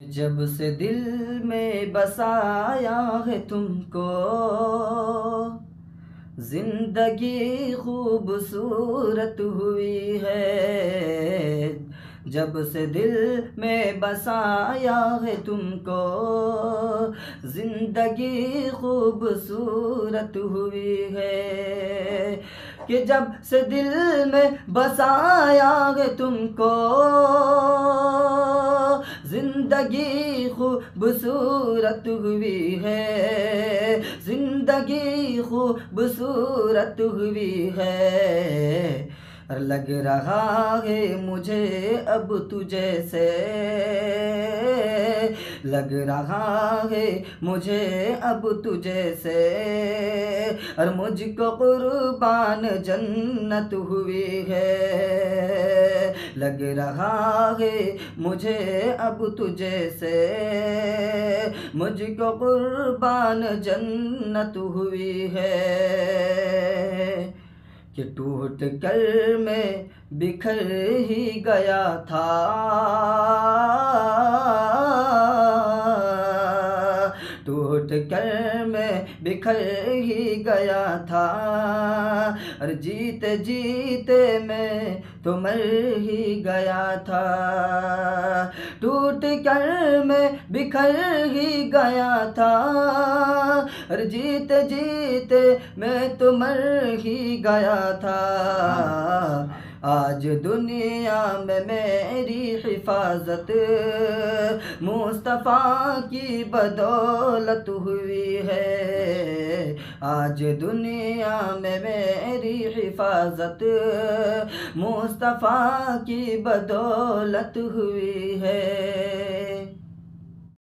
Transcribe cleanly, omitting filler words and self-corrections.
जब से दिल में बसाया है तुमको, जिंदगी खूबसूरत हुई है। जब से दिल में बसाया है तुमको, जिंदगी खूबसूरत हुई है। कि जब से दिल में बसाया है तुमको, जिंदगी खूबसूरत हुई है। जिंदगी खूबसूरत हुई है। और लग रहा है मुझे अब तुझे से, लग रहा है मुझे अब तुझे से। और मुझको कुर्बान जन्नत हुई है। लग रहा है मुझे अब तुझे से, मुझको कुर्बान जन्नत हुई है। कि टूट कर मैं बिखर ही गया था, टूट कर मैं बिखर ही गया था। और जीते जीते मैं तो मर ही गया था। टूट कर मैं बिखर ही गया था। और जीते जीते मैं तो मर ही गया था। आज दुनिया में मेरी हिफाजत मुस्तफ़ा की बदौलत हुई है। आज दुनिया में मेरी हिफाजत मुस्तफ़ा की बदौलत हुई है।